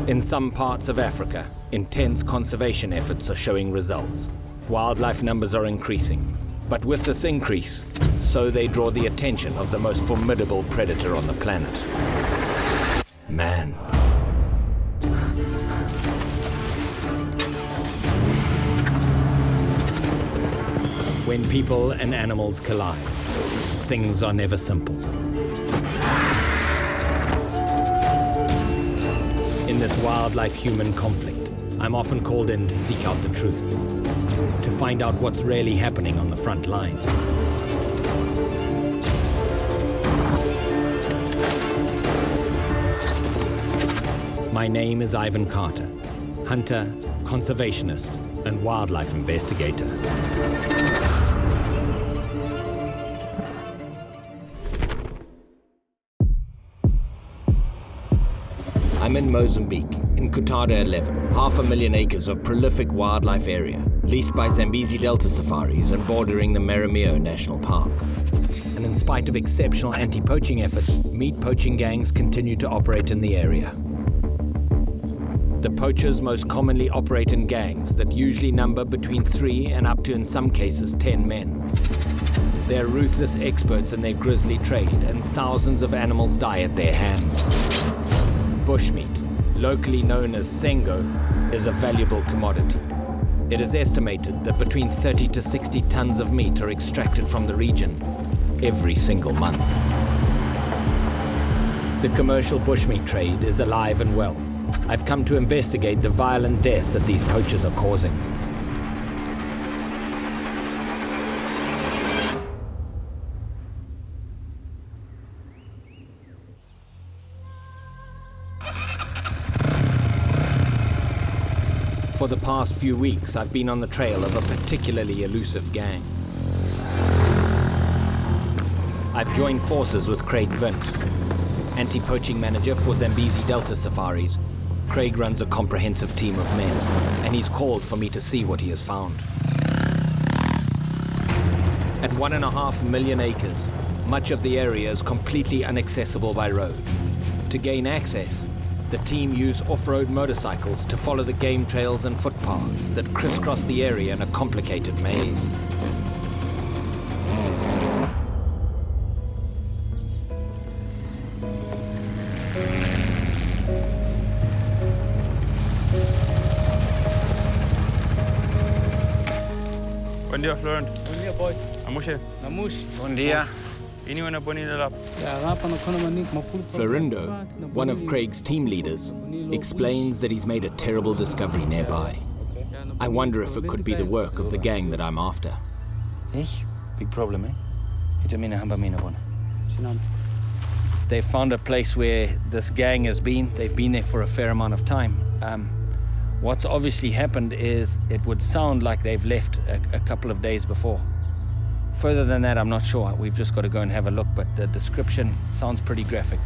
In some parts of Africa, intense conservation efforts are showing results. Wildlife numbers are increasing. But with this increase, so they draw the attention of the most formidable predator on the planet. Man. When people and animals collide, things are never simple. In this wildlife-human conflict, I'm often called in to seek out the truth, to find out what's really happening on the front line. My name is Ivan Carter, hunter, conservationist, and wildlife investigator. I'm in Mozambique, in Coutada 11, 500,000 acres of prolific wildlife area, leased by Zambezi Delta Safaris and bordering the Marameo National Park. And in spite of exceptional anti-poaching efforts, meat poaching gangs continue to operate in the area. The poachers most commonly operate in gangs that usually number between 3 and up to, in some cases, 10 men. They're ruthless experts in their grisly trade, and thousands of animals die at their hands. Bushmeat, locally known as sango, is a valuable commodity. It is estimated that between 30 to 60 tons of meat are extracted from the region every single month. The commercial bushmeat trade is alive and well. I've come to investigate the violent deaths that these poachers are causing. For the past few weeks, I've been on the trail of a particularly elusive gang. I've joined forces with Craig Vint, anti-poaching manager for Zambezi Delta Safaris. Craig runs a comprehensive team of men, and he's called for me to see what he has found. At 1.5 million acres, much of the area is completely inaccessible by road. To gain access, the team use off-road motorcycles to follow the game trails and footpaths that crisscross the area in a complicated maze. Buen dia, Florent. Buen dia, boy. Amushe. Namush. Bon dia. Florindo, one of Craig's team leaders, explains that he's made a terrible discovery nearby. I wonder if it could be the work of the gang that I'm after. Big problem, eh? They found a place where this gang has been. They've been there for a fair amount of time. What's obviously happened is it would sound like they've left a couple of days before. Further than that, I'm not sure. We've just got to go and have a look, but the description sounds pretty graphic.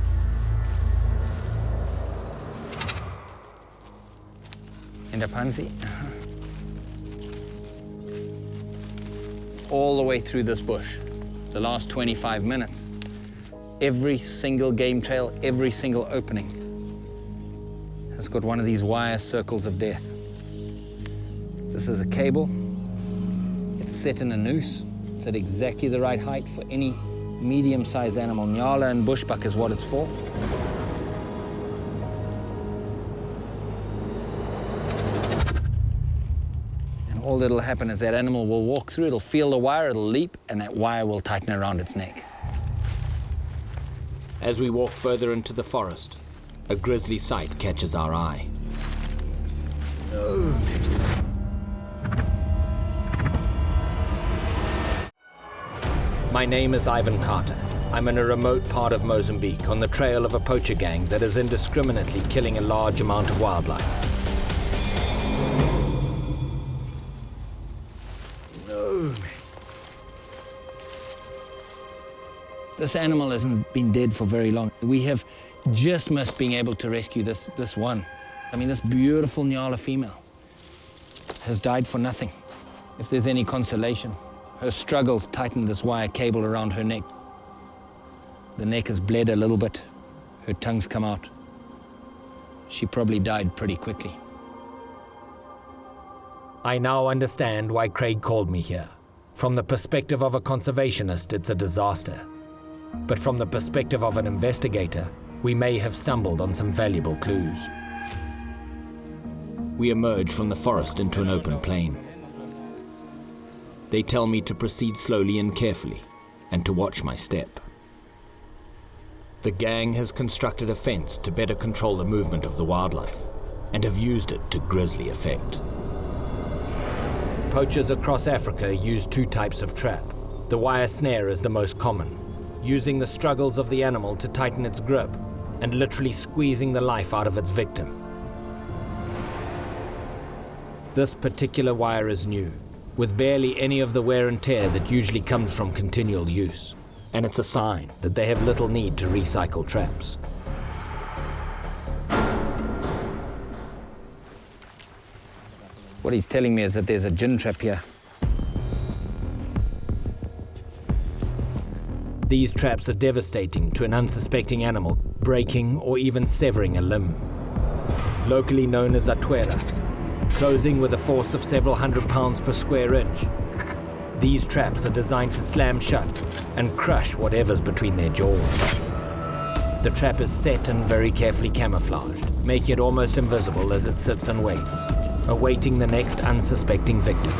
In the pansy. All the way through this bush, the last 25 minutes, every single game trail, every single opening has got one of these wire circles of death. This is a cable. It's set in a noose. It's at exactly the right height for any medium-sized animal. Nyala and bushbuck is what it's for. And all that'll happen is that animal will walk through, it'll feel the wire, it'll leap, and that wire will tighten around its neck. As we walk further into the forest, a grisly sight catches our eye. Oh. My name is Ivan Carter. I'm in a remote part of Mozambique on the trail of a poacher gang that is indiscriminately killing a large amount of wildlife. No. This animal hasn't been dead for very long. We have just missed being able to rescue this one. I mean, this beautiful Nyala female has died for nothing. If there's any consolation, her struggles tightened this wire cable around her neck. The neck has bled a little bit. Her tongue's come out. she probably died pretty quickly. I now understand why Craig called me here. From the perspective of a conservationist, it's a disaster. But from the perspective of an investigator, we may have stumbled on some valuable clues. We emerge from the forest into an open plain. They tell me to proceed slowly and carefully, and to watch my step. The gang has constructed a fence to better control the movement of the wildlife, and have used it to grisly effect. Poachers across Africa use two types of trap. The wire snare is the most common, using the struggles of the animal to tighten its grip and literally squeezing the life out of its victim. This particular wire is new, with barely any of the wear and tear that usually comes from continual use, and it's a sign that they have little need to recycle traps. What he's telling me is that there's a gin trap here. These traps are devastating to an unsuspecting animal, breaking or even severing a limb. Locally known as atuera, closing with a force of several hundred pounds per square inch. These traps are designed to slam shut and crush whatever's between their jaws. The trap is set and very carefully camouflaged, making it almost invisible as it sits and waits, awaiting the next unsuspecting victim.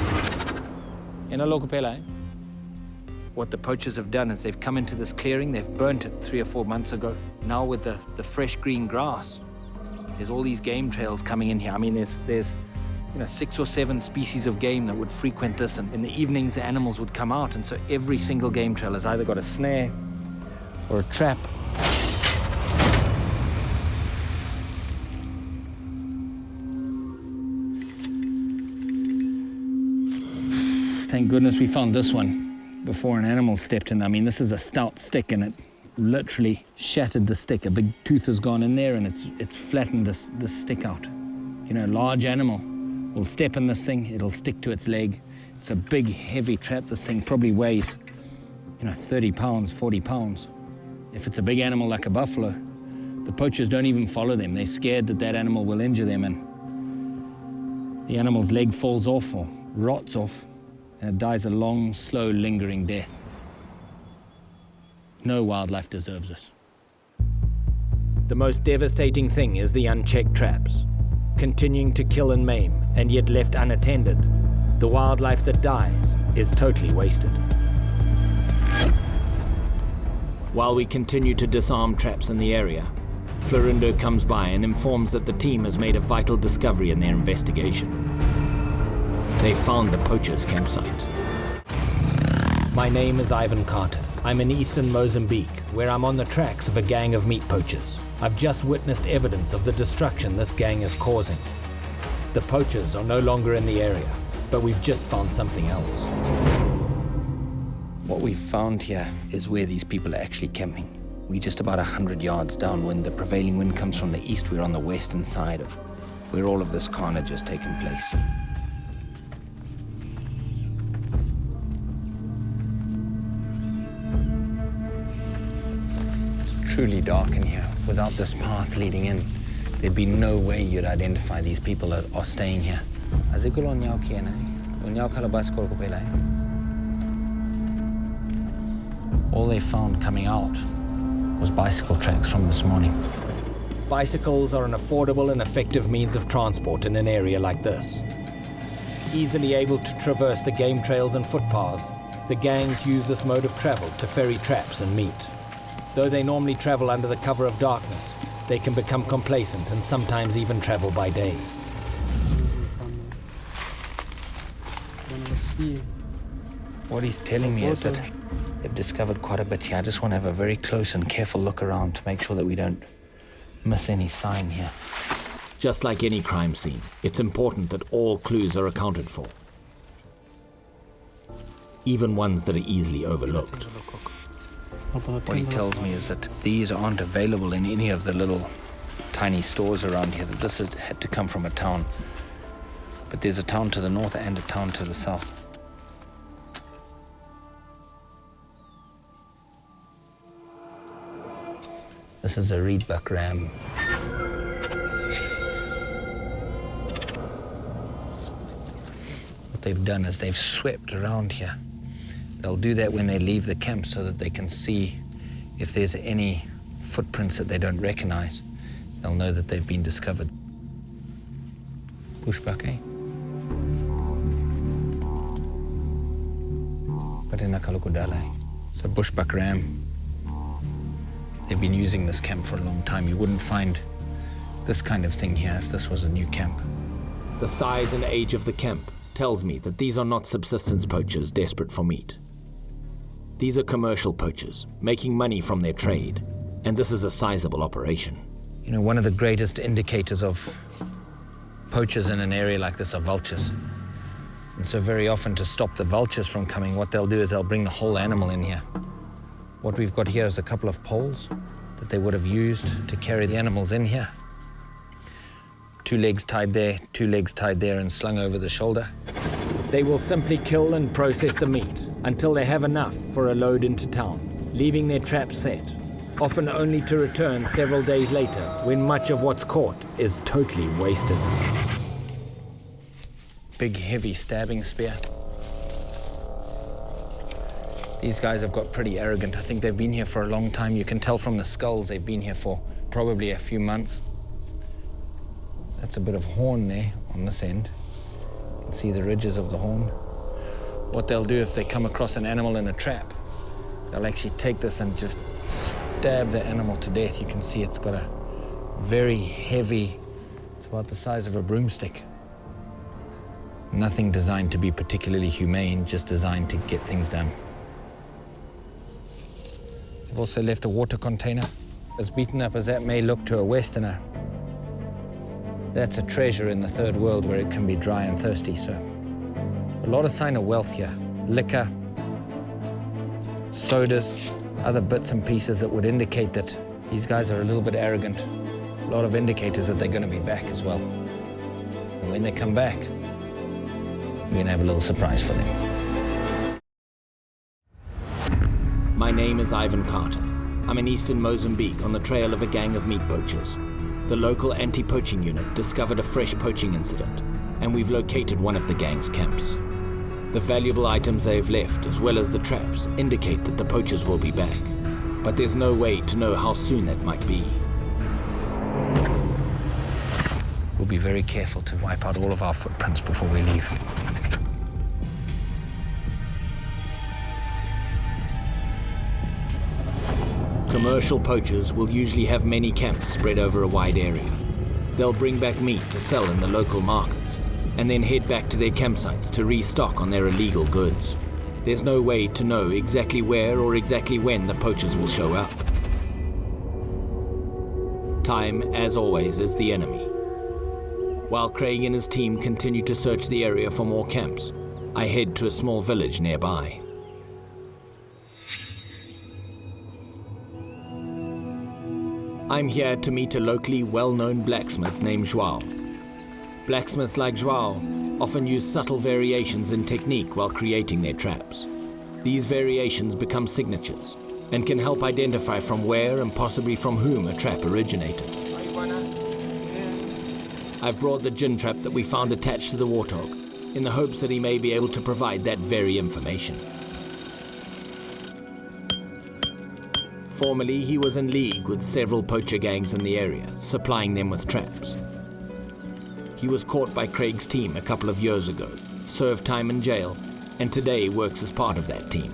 What the poachers have done is they've come into this clearing, they've burnt it 3 or 4 months ago. Now with the fresh green grass, there's all these game trails coming in here. I mean, there's 6 or 7 species of game that would frequent this, and in the evenings the animals would come out, and so every single game trail has either got a snare or a trap. Thank goodness we found this one before an animal stepped in. I mean, this is a stout stick, and it literally shattered the stick. A big tooth has gone in there, and it's flattened this stick out. A large animal will step in this thing, it'll stick to its leg. It's a big, heavy trap. This thing probably weighs, 30 pounds, 40 pounds. If it's a big animal like a buffalo, the poachers don't even follow them. They're scared that that animal will injure them, and the animal's leg falls off or rots off, and it dies a long, slow, lingering death. No wildlife deserves this. The most devastating thing is the unchecked traps. Continuing to kill and maim, and yet left unattended, the wildlife that dies is totally wasted. While we continue to disarm traps in the area, Florindo comes by and informs that the team has made a vital discovery in their investigation. They found the poachers' campsite. My name is Ivan Carter. I'm in eastern Mozambique, where I'm on the tracks of a gang of meat poachers. I've just witnessed evidence of the destruction this gang is causing. The poachers are no longer in the area, but we've just found something else. What we've found here is where these people are actually camping. We're just about 100 yards downwind. The prevailing wind comes from the east. We're on the western side of where all of this carnage has taken place. Truly dark in here. Without this path leading in, there'd be no way you'd identify these people that are staying here. All they found coming out was bicycle tracks from this morning. Bicycles are an affordable and effective means of transport in an area like this. Easily able to traverse the game trails and footpaths, the gangs use this mode of travel to ferry traps and meat. Though they normally travel under the cover of darkness, they can become complacent and sometimes even travel by day. What he's telling me is that they've discovered quite a bit here. I just want to have a very close and careful look around to make sure that we don't miss any sign here. Just like any crime scene, it's important that all clues are accounted for, even ones that are easily overlooked. What he tells me is that these aren't available in any of the little tiny stores around here, that this had to come from a town. But there's a town to the north and a town to the south. This is a reedbuck ram. what they've done is they've swept around here. They'll do that when they leave the camp so that they can see if there's any footprints that they don't recognize. They'll know that they've been discovered. Bushbuck, eh? So bushbuck ram. They've been using this camp for a long time. You wouldn't find this kind of thing here if this was a new camp. The size and age of the camp tells me that these are not subsistence poachers desperate for meat. These are commercial poachers, making money from their trade, and this is a sizable operation. You know, one of the greatest indicators of poachers in an area like this are vultures. And so very often to stop the vultures from coming, what they'll do is they'll bring the whole animal in here. What we've got here is a couple of poles that they would have used to carry the animals in here. 2 legs tied there, 2 legs tied there and slung over the shoulder. They will simply kill and process the meat until they have enough for a load into town, leaving their traps set, often only to return several days later when much of what's caught is totally wasted. Big, heavy stabbing spear. These guys have got pretty arrogant. I think they've been here for a long time. You can tell from the skulls they've been here for probably a few months. That's a bit of horn there on this end. You can see the ridges of the horn. What they'll do if they come across an animal in a trap, they'll actually take this and just stab the animal to death. You can see it's got a very heavy, it's about the size of a broomstick. Nothing designed to be particularly humane, just designed to get things done. They've also left a water container. As beaten up as that may look to a Westerner, that's a treasure in the third world where it can be dry and thirsty. So a lot of sign of wealth here. Liquor, sodas, other bits and pieces that would indicate that these guys are a little bit arrogant. A lot of indicators that they're going to be back as well. And when they come back, we're going to have a little surprise for them. My name is Ivan Carter. I'm in eastern Mozambique on the trail of a gang of meat poachers. The local anti-poaching unit discovered a fresh poaching incident, and we've located one of the gang's camps. The valuable items they've left, as well as the traps, indicate that the poachers will be back. But there's no way to know how soon that might be. We'll be very careful to wipe out all of our footprints before we leave. Commercial poachers will usually have many camps spread over a wide area. They'll bring back meat to sell in the local markets, and then head back to their campsites to restock on their illegal goods. There's no way to know exactly where or exactly when the poachers will show up. Time, as always, is the enemy. While Craig and his team continue to search the area for more camps, I head to a small village nearby. I'm here to meet a locally well-known blacksmith named Joao. Blacksmiths like Joao often use subtle variations in technique while creating their traps. These variations become signatures and can help identify from where and possibly from whom a trap originated. I've brought the gin trap that we found attached to the warthog in the hopes that he may be able to provide that very information. Formerly, he was in league with several poacher gangs in the area, supplying them with traps. He was caught by Craig's team a couple of years ago, served time in jail, and today works as part of that team.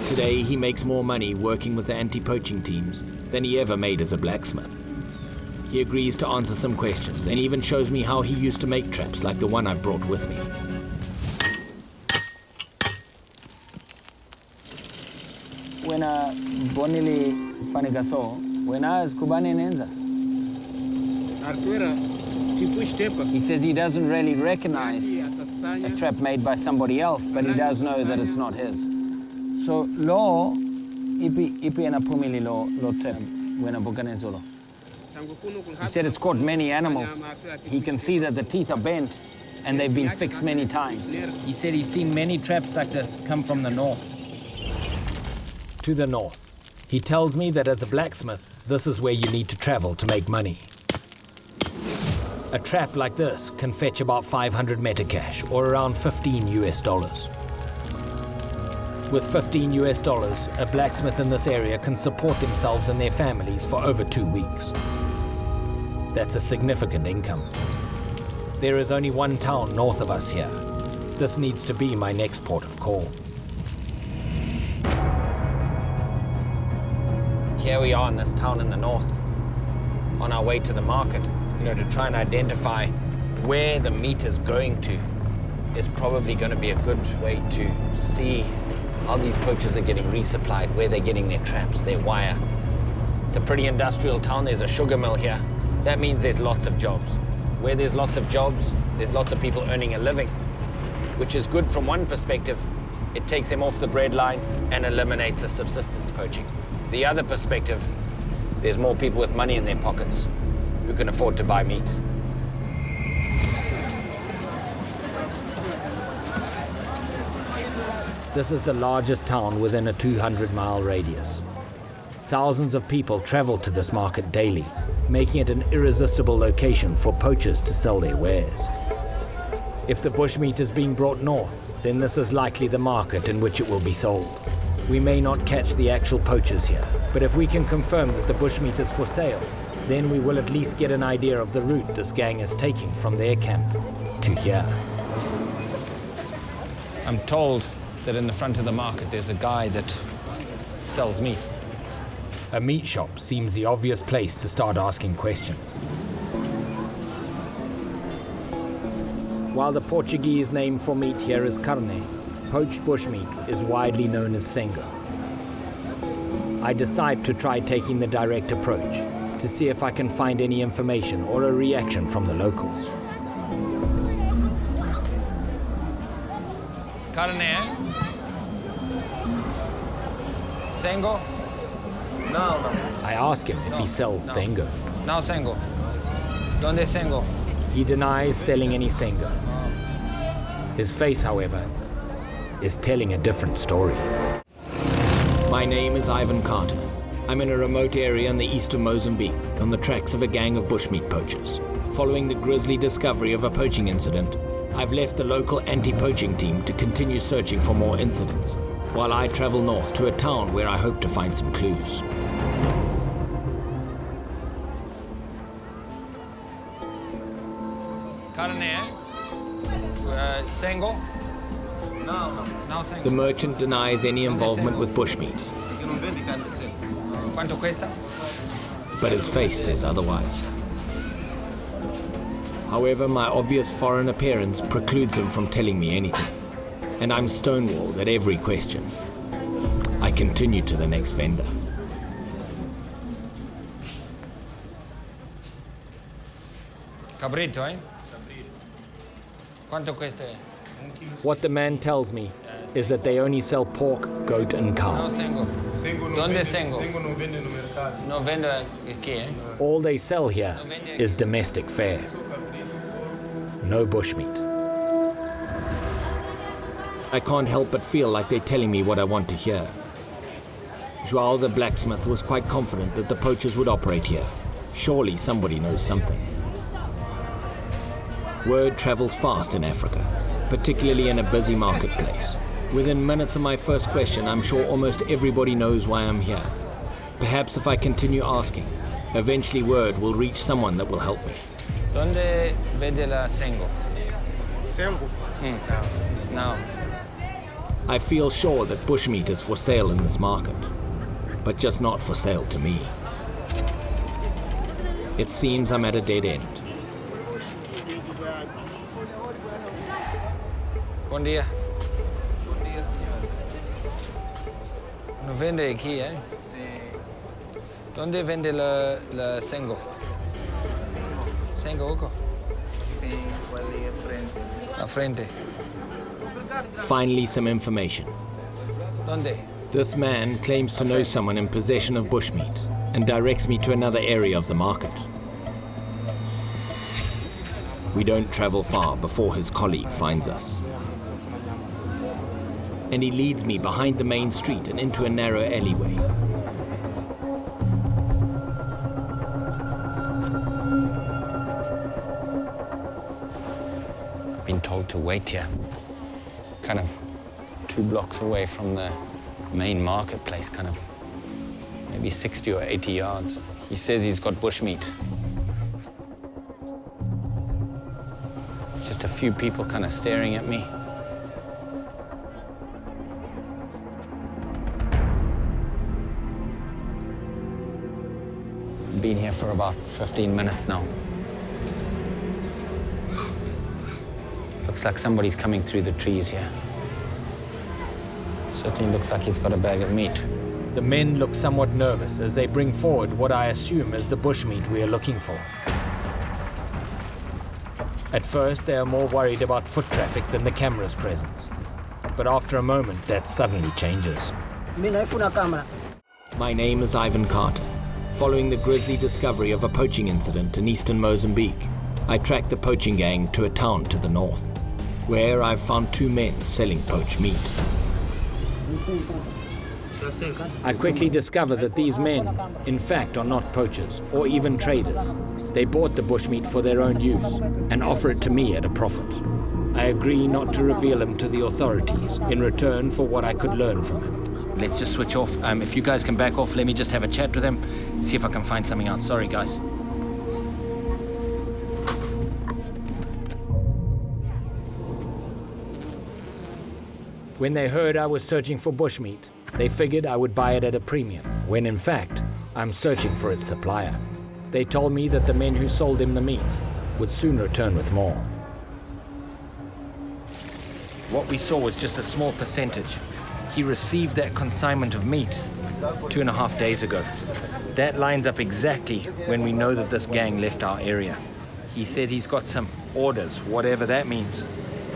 Today, he makes more money working with the anti-poaching teams than he ever made as a blacksmith. He agrees to answer some questions and even shows me how he used to make traps like the one I've brought with me. Wena bonili fanigaso, wena is kubani nenza. He says he doesn't really recognize a trap made by somebody else, but he does know that it's not his. So lo ipi ena pumili lo trap wena boganezolo. He said it's caught many animals. He can see that the teeth are bent and they've been fixed many times. He said he's seen many traps like this come from the north. To the north. He tells me that as a blacksmith, this is where you need to travel to make money. A trap like this can fetch about 500 metacash, or around 15 US dollars. With 15 US dollars, a blacksmith in this area can support themselves and their families for over 2 weeks. That's a significant income. There is only one town north of us here. This needs to be my next port of call. Here we are in this town in the north, on our way to the market. To try and identify where the meat is going to is probably going to be a good way to see how these poachers are getting resupplied, where they're getting their traps, their wire. It's a pretty industrial town. There's a sugar mill here. That means there's lots of jobs. Where there's lots of jobs, there's lots of people earning a living, which is good from one perspective. It takes them off the breadline and eliminates the subsistence poaching. The other perspective, there's more people with money in their pockets who can afford to buy meat. This is the largest town within a 200-mile radius. Thousands of people travel to this market daily, making it an irresistible location for poachers to sell their wares. If the bushmeat is being brought north, then this is likely the market in which it will be sold. We may not catch the actual poachers here, but if we can confirm that the bushmeat is for sale, then we will at least get an idea of the route this gang is taking from their camp to here. I'm told that in the front of the market there's a guy that sells meat. A meat shop seems the obvious place to start asking questions. While the Portuguese name for meat here is carne, poached bushmeat is widely known as sango. I decide to try taking the direct approach to see if I can find any information or a reaction from the locals. Carne, eh? Sango? No. I ask him if he sells sango. No sango. ¿Dónde sango? He denies selling any sango. His face, however, is telling a different story. My name is Ivan Carter. I'm in a remote area in the east of Mozambique, on the tracks of a gang of bushmeat poachers. Following the grisly discovery of a poaching incident, I've left the local anti-poaching team to continue searching for more incidents, while I travel north to a town where I hope to find some clues. Carne, sango? No sango. The merchant denies any involvement with bushmeat, ¿Cuánto cuesta? but his face says otherwise. However, my obvious foreign appearance precludes him from telling me anything, and I'm stonewalled at every question. I continue to the next vendor. Cabrito, eh? ¿Cuánto cuesta? What the man tells me is that they only sell pork, goat, and No cow. sango. ¿Dónde sango? no vende no mercado. No vendo aquí, eh? All they sell here is domestic fare. No bushmeat. I can't help but feel like they're telling me what I want to hear. Joao the blacksmith was quite confident that the poachers would operate here. Surely somebody knows something. Word travels fast in Africa, particularly in a busy marketplace. Within minutes of my first question, I'm sure almost everybody knows why I'm here. Perhaps if I continue asking, eventually word will reach someone that will help me. ¿Dónde vende la sango? Sango? No. I feel sure that bushmeat is for sale in this market, but just not for sale to me. It seems I'm at a dead end. Bom dia. No vende aquí, eh? Sim. ¿Dónde vende la sango? Sango, Hugo? Sim, ali à frente. A frente. Finally, some information. ¿Dónde? This man claims to know someone in possession of bushmeat and directs me to another area of the market. We don't travel far before his colleague finds us. And he leads me behind the main street and into a narrow alleyway. told to wait here, kind of 2 blocks away from the main marketplace, kind of maybe 60 or 80 yards. He says he's got bushmeat. It's just a few people kind of staring at me. I've been here for about 15 minutes now. Looks like somebody's coming through the trees here. Certainly looks like he's got a bag of meat. The men look somewhat nervous as they bring forward what I assume is the bushmeat we are looking for. At first, they are more worried about foot traffic than the camera's presence. But after a moment, that suddenly changes. My name is Ivan Carter. Following the grisly discovery of a poaching incident in eastern Mozambique, I tracked the poaching gang to a town to the north, where I found 2 men selling poached meat. I quickly discovered that these men, in fact, are not poachers or even traders. They bought the bushmeat for their own use and offer it to me at a profit. I agree not to reveal him to the authorities in return for what I could learn from him. Let's just switch off. If you guys can back off, let me just have a chat with him, see if I can find something out. Sorry, guys. When they heard I was searching for bushmeat, they figured I would buy it at a premium, when in fact, I'm searching for its supplier. They told me that the men who sold him the meat would soon return with more. What we saw was just a small percentage. He received that consignment of meat 2.5 days ago. That lines up exactly when we know that this gang left our area. He said he's got some orders, whatever that means,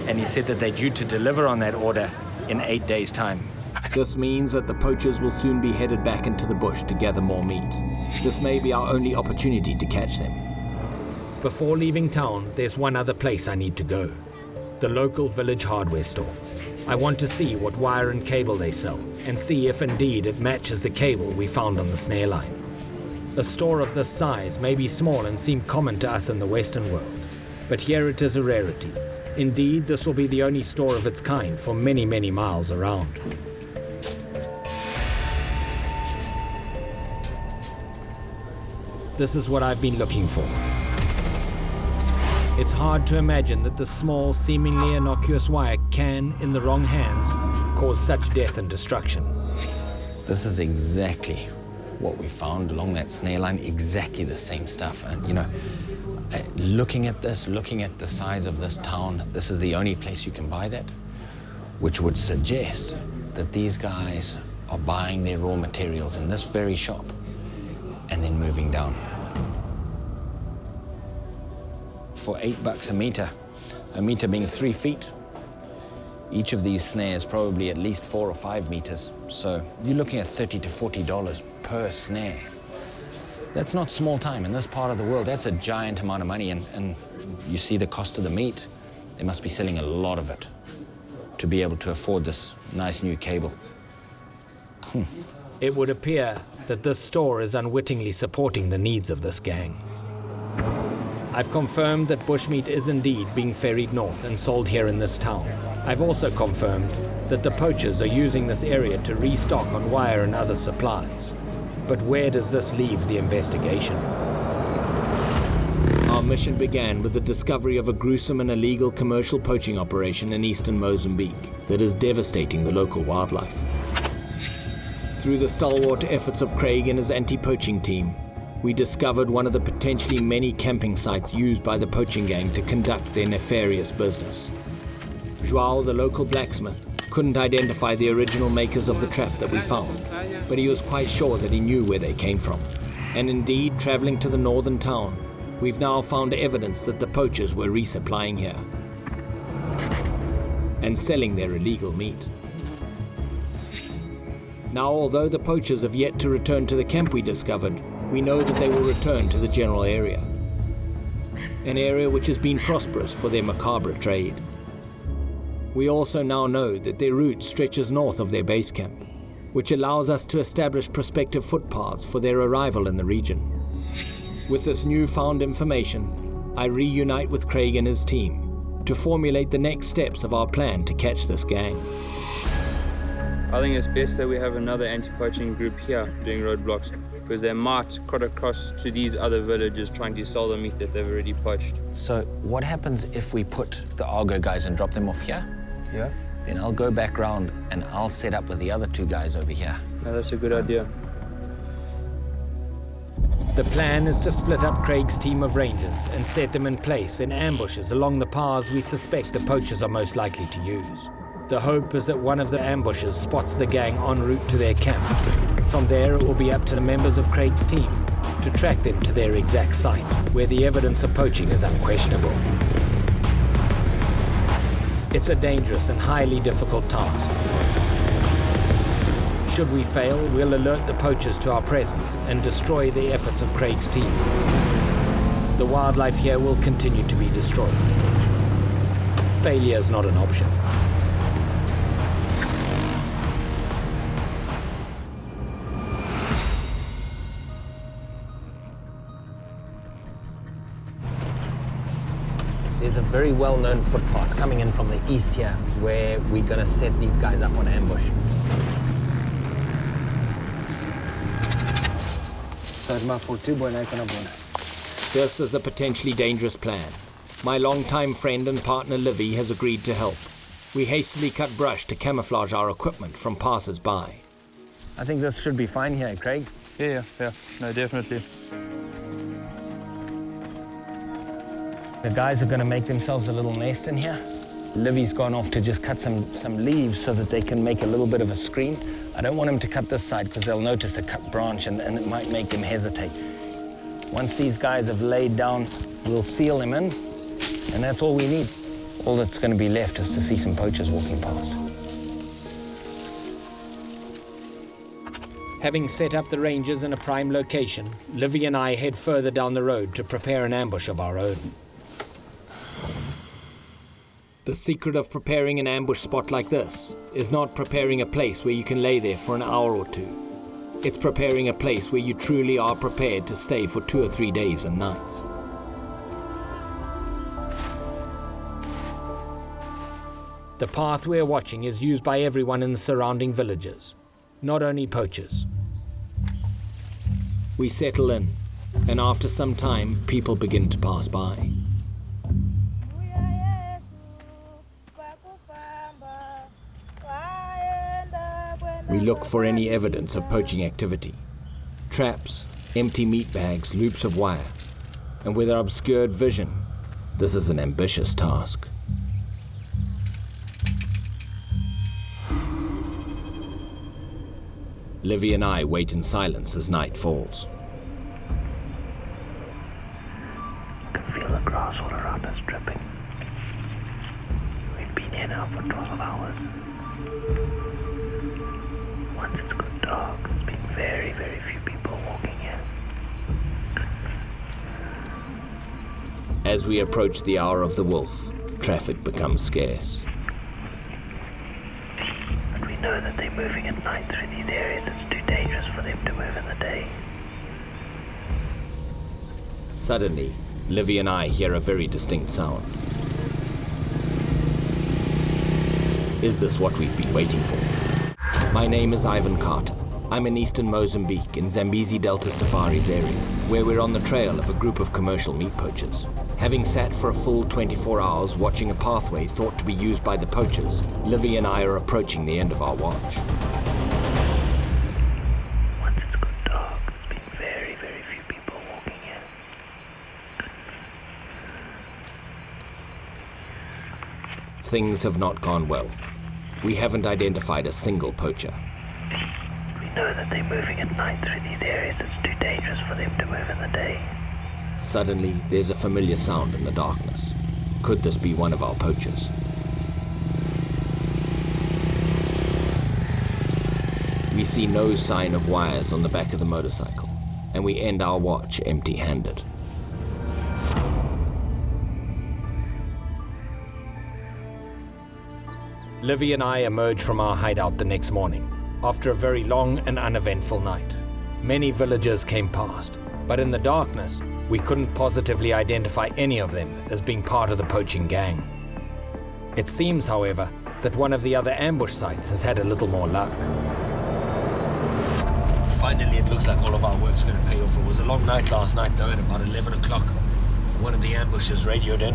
and he said that they're due to deliver on that order in 8 days' time. This means that the poachers will soon be headed back into the bush to gather more meat. This may be our only opportunity to catch them. Before leaving town, there's one other place I need to go. The local village hardware store. I want to see what wire and cable they sell, and see if indeed it matches the cable we found on the snare line. A store of this size may be small and seem common to us in the Western world, but here it is a rarity. Indeed, this will be the only store of its kind for many, many miles around. This is what I've been looking for. It's hard to imagine that the small, seemingly innocuous wire can, in the wrong hands, cause such death and destruction. This is exactly what we found along that snare line, exactly the same stuff. And you know, looking at this, looking at the size of this town, this is the only place you can buy that, which would suggest that these guys are buying their raw materials in this very shop and then moving down. For $8 a meter being 3 feet, each of these snares probably at least 4 or 5 meters. So you're looking at $30 to $40 per snare. That's not small time. In this part of the world, that's a giant amount of money. And you see the cost of the meat. They must be selling a lot of it to be able to afford this nice new cable. It would appear that this store is unwittingly supporting the needs of this gang. I've confirmed that bushmeat is indeed being ferried north and sold here in this town. I've also confirmed that the poachers are using this area to restock on wire and other supplies. But where does this leave the investigation? Our mission began with the discovery of a gruesome and illegal commercial poaching operation in eastern Mozambique that is devastating the local wildlife. Through the stalwart efforts of Craig and his anti-poaching team, we discovered one of the potentially many camping sites used by the poaching gang to conduct their nefarious business. Joao, the local blacksmith, couldn't identify the original makers of the trap that we found, but he was quite sure that he knew where they came from. And indeed, traveling to the northern town, we've now found evidence that the poachers were resupplying here and selling their illegal meat. Now, although the poachers have yet to return to the camp we discovered, we know that they will return to the general area, an area which has been prosperous for their macabre trade. We also now know that their route stretches north of their base camp, which allows us to establish prospective footpaths for their arrival in the region. With this newfound information, I reunite with Craig and his team to formulate the next steps of our plan to catch this gang. I think it's best that we have another anti-poaching group here doing roadblocks, because they might cut across to these other villages trying to sell the meat that they've already poached. So what happens if we put the Argo guys and drop them off here? Yeah. Then I'll go back round and I'll set up with the other two guys over here. No, that's a good idea. The plan is to split up Craig's team of rangers and set them in place in ambushes along the paths we suspect the poachers are most likely to use. The hope is that one of the ambushes spots the gang en route to their camp. From there, it will be up to the members of Craig's team to track them to their exact site, where the evidence of poaching is unquestionable. It's a dangerous and highly difficult task. Should we fail, we'll alert the poachers to our presence and destroy the efforts of Craig's team. The wildlife here will continue to be destroyed. Failure is not an option. There's a very well-known footpath coming in from the east here where we're going to set these guys up on ambush. This is a potentially dangerous plan. My longtime friend and partner Livy has agreed to help. We hastily cut brush to camouflage our equipment from passers-by. I think this should be fine here, Craig. Yeah, no, definitely. The guys are going to make themselves a little nest in here. Livy's gone off to just cut some leaves so that they can make a little bit of a screen. I don't want him to cut this side because they'll notice a cut branch and it might make them hesitate. Once these guys have laid down, we'll seal them in, and that's all we need. All that's going to be left is to see some poachers walking past. Having set up the rangers in a prime location, Livy and I head further down the road to prepare an ambush of our own. The secret of preparing an ambush spot like this is not preparing a place where you can lay there for an hour or two. It's preparing a place where you truly are prepared to stay for 2 or 3 days and nights. The path we're watching is used by everyone in the surrounding villages, not only poachers. We settle in, and after some time, people begin to pass by. We look for any evidence of poaching activity. Traps, empty meat bags, loops of wire. And with our obscured vision, this is an ambitious task. Livy and I wait in silence as night falls. You can feel the grass all around us dripping. We've been here now for 12 hours. Once it's got dark, there's been very, very few people walking here. As we approach the hour of the wolf, traffic becomes scarce. And we know that they're moving at night through these areas. It's too dangerous for them to move in the day. Suddenly, Livy and I hear a very distinct sound. Is this what we've been waiting for? My name is Ivan Carter. I'm in eastern Mozambique in Zambezi Delta Safaris area, where we're on the trail of a group of commercial meat poachers. Having sat for a full 24 hours watching a pathway thought to be used by the poachers, Livy and I are approaching the end of our watch. Once it's got dark, there's been very, very few people walking here. Things have not gone well. We haven't identified a single poacher. We know that they're moving at night through these areas. It's too dangerous for them to move in the day. Suddenly, there's a familiar sound in the darkness. Could this be one of our poachers? We see no sign of wires on the back of the motorcycle, and we end our watch empty-handed. Livy and I emerge from our hideout the next morning, after a very long and uneventful night. Many villagers came past, but in the darkness, we couldn't positively identify any of them as being part of the poaching gang. It seems, however, that one of the other ambush sites has had a little more luck. Finally, it looks like all of our work's going to pay off. It was a long night last night, though. At about 11 o'clock, one of the ambushers radioed in.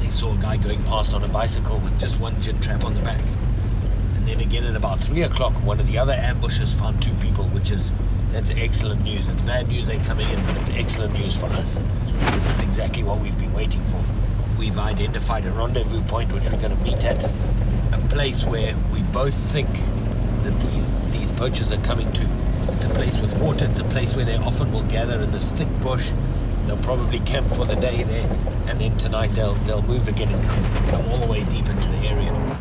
They saw a guy going past on a bicycle with just one gin trap on the back. And then again at about 3 o'clock, one of the other ambushers found 2 people, that's excellent news. It's bad news they're coming in, but it's excellent news for us. This is exactly what we've been waiting for. We've identified a rendezvous point which we're going to meet at, a place where we both think that these poachers are coming to. It's a place with water, it's a place where they often will gather in this thick bush. They'll probably camp for the day there, and then tonight they'll move again and come all the way deep into the area.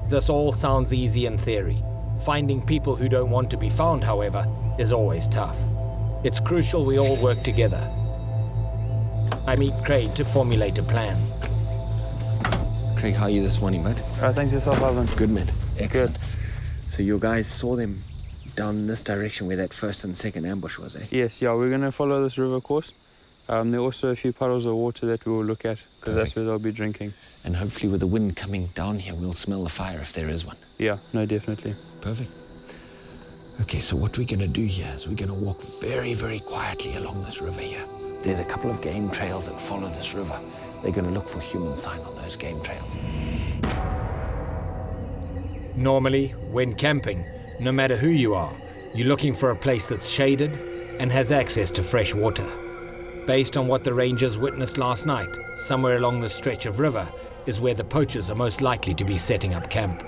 This all sounds easy in theory. Finding people who don't want to be found, however, is always tough. It's crucial we all work together. I meet Craig to formulate a plan. Craig, how are you this morning, bud? Thanks yourself, Ivan. Good, mate. Excellent. Good. So your guys saw them down this direction where that first and second ambush was, eh? Yes, yeah, we're going to follow this river course. There are also a few puddles of water that we will look at, because that's where they'll be drinking. And hopefully with the wind coming down here, we'll smell the fire if there is one. Yeah, no, definitely. Perfect. Okay, so what we're going to do here is we're going to walk very, very quietly along this river here. There's a couple of game trails that follow this river. They're going to look for human sign on those game trails. Normally, when camping, no matter who you are, you're looking for a place that's shaded and has access to fresh water. Based on what the rangers witnessed last night, somewhere along this stretch of river is where the poachers are most likely to be setting up camp.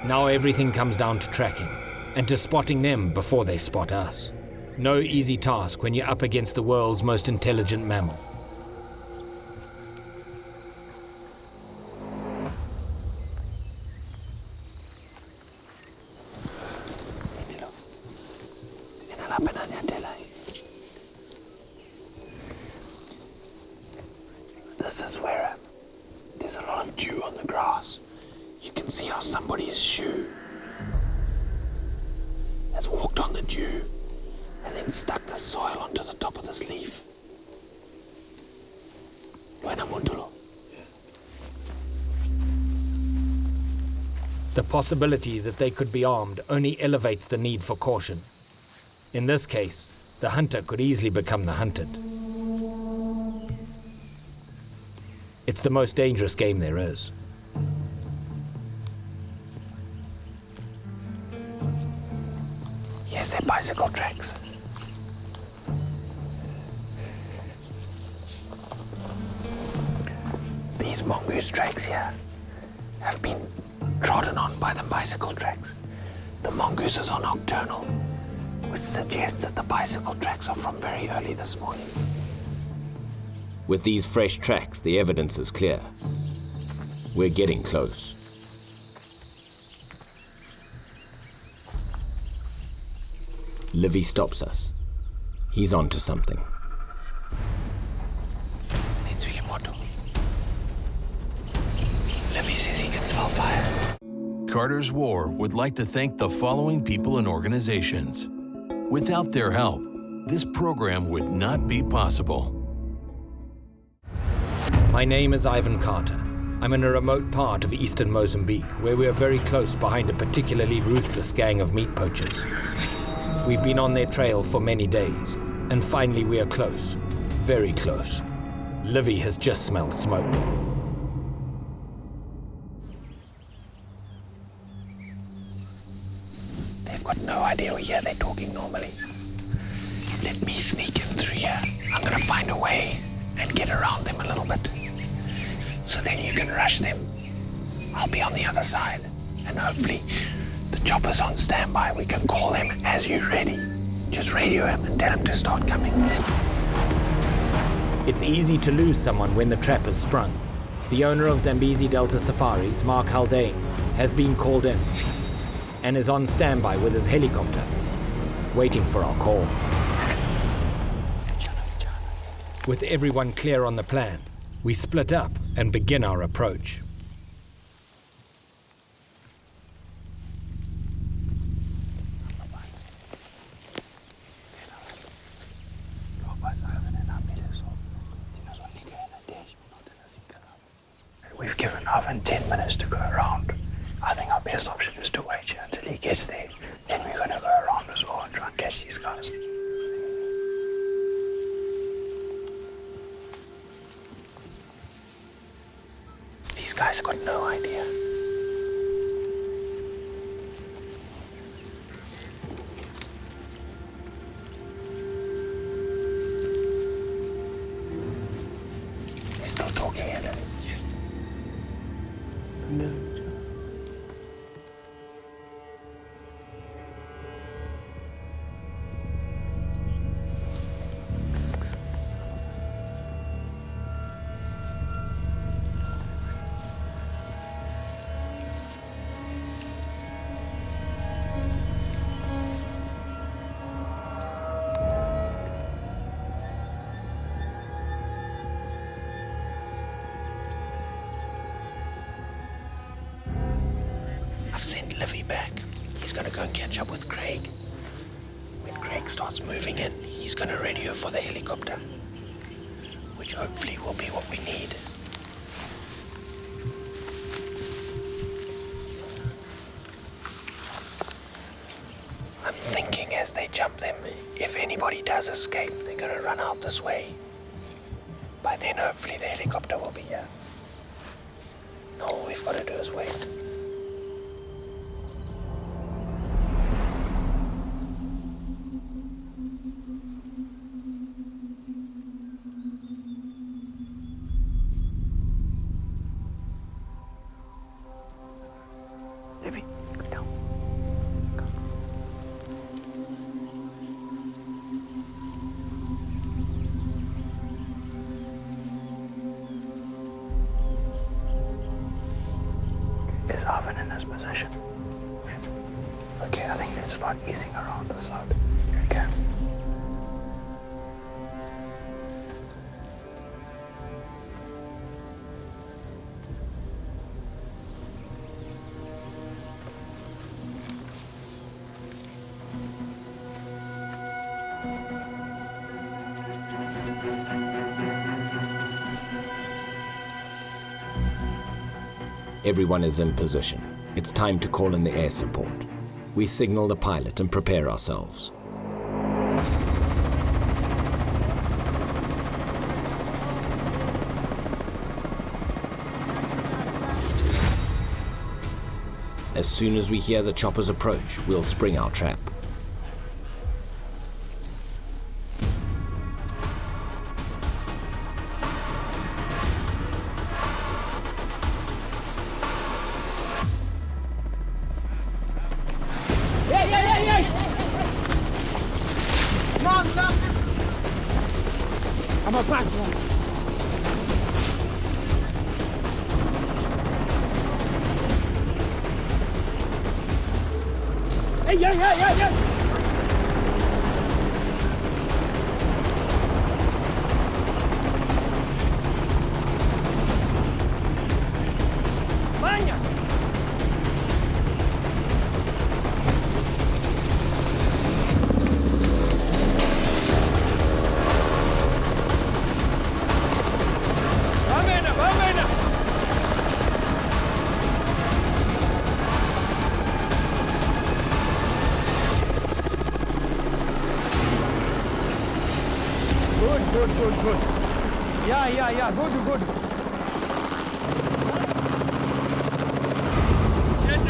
Now everything comes down to tracking, and to spotting them before they spot us. No easy task when you're up against the world's most intelligent mammal. This is where there's a lot of dew on the grass. You can see how somebody's shoe has walked on the dew and then stuck the soil onto the top of this leaf. Buena mundulo. The possibility that they could be armed only elevates the need for caution. In this case, the hunter could easily become the hunted. It's the most dangerous game there is. Here's their bicycle tracks. These mongoose tracks here have been trodden on by the bicycle tracks. The mongooses are nocturnal, which suggests that the bicycle tracks are from very early this morning. With these fresh tracks, the evidence is clear. We're getting close. Livy stops us. He's onto something. Livy says he can smell fire. Carter's War would like to thank the following people and organizations. Without their help, this program would not be possible. My name is Ivan Carter. I'm in a remote part of eastern Mozambique, where we are very close behind a particularly ruthless gang of meat poachers. We've been on their trail for many days, and finally we are close, very close. Livy has just smelled smoke. They've got no idea we're here. They're talking normally. Let me sneak in through here. I'm gonna find a way and get around them a little bit. So then you can rush them. I'll be on the other side. And hopefully the chopper's on standby. We can call them as you're ready. Just radio him and tell him to start coming. It's easy to lose someone when the trap is sprung. The owner of Zambezi Delta Safaris, Mark Haldane, has been called in and is on standby with his helicopter, waiting for our call. With everyone clear on the plan, we split up and begin our approach. We've given our and 10 minutes to go around. I think our best option is to wait here until he gets there. Then we're going to go around as well and try and catch these guys. These guys got no idea. He's still talking, isn't it? Yes. No. Send Livy back. He's gonna go and catch up with Craig. When Craig starts moving in, he's gonna radio for the helicopter, which hopefully will be what we need. I'm thinking as they jump them, if anybody does escape, they're gonna run out this way. By then, hopefully the helicopter will be here. All we've got to do is wait. Is Arvin in this position? Yes. Okay, I think let's start easing around the side. Okay. Everyone is in position. It's time to call in the air support. We signal the pilot and prepare ourselves. As soon as we hear the choppers approach, we'll spring our trap. I'm a back one. Hey, yeah. Vaya. Good. Yeah. Good.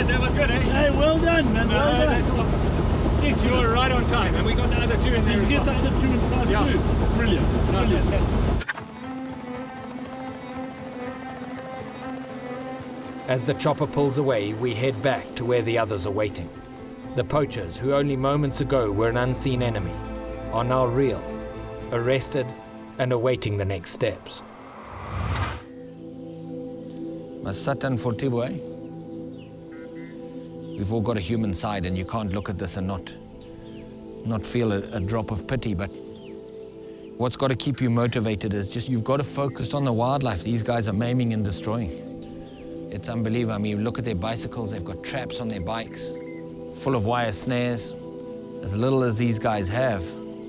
That was good, eh? Hey, well done, man. Well done. You were right on time, and we got the other two in there as well. Get the other two inside too. Brilliant. As the chopper pulls away, we head back to where the others are waiting. The poachers, who only moments ago were an unseen enemy, are now real, arrested, and awaiting the next steps. Masatan for Tibwe. We've all got a human side, and you can't look at this and not feel a drop of pity, but what's got to keep you motivated is just you've got to focus on the wildlife these guys are maiming and destroying. It's unbelievable. I mean, look at their bicycles. They've got traps on their bikes, full of wire snares. As little as these guys have,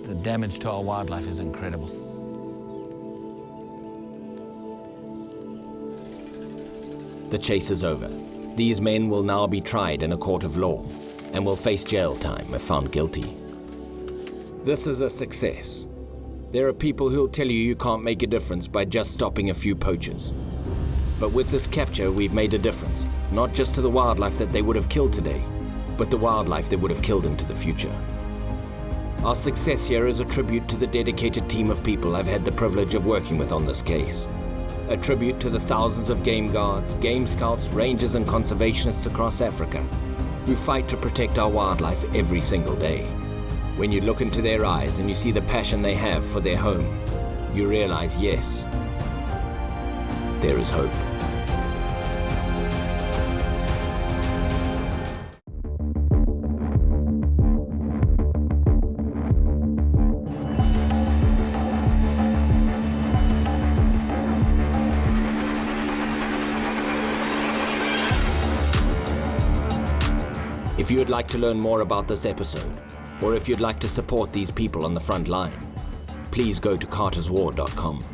the damage to our wildlife is incredible. The chase is over. These men will now be tried in a court of law and will face jail time if found guilty. This is a success. There are people who'll tell you can't make a difference by just stopping a few poachers. But with this capture, we've made a difference, not just to the wildlife that they would have killed today, but the wildlife that would have killed into the future. Our success here is a tribute to the dedicated team of people I've had the privilege of working with on this case. A tribute to the thousands of game guards, game scouts, rangers and conservationists across Africa who fight to protect our wildlife every single day. When you look into their eyes and you see the passion they have for their home, you realize, yes, there is hope. If you would like to learn more about this episode, or if you'd like to support these people on the front line, please go to carterswar.com.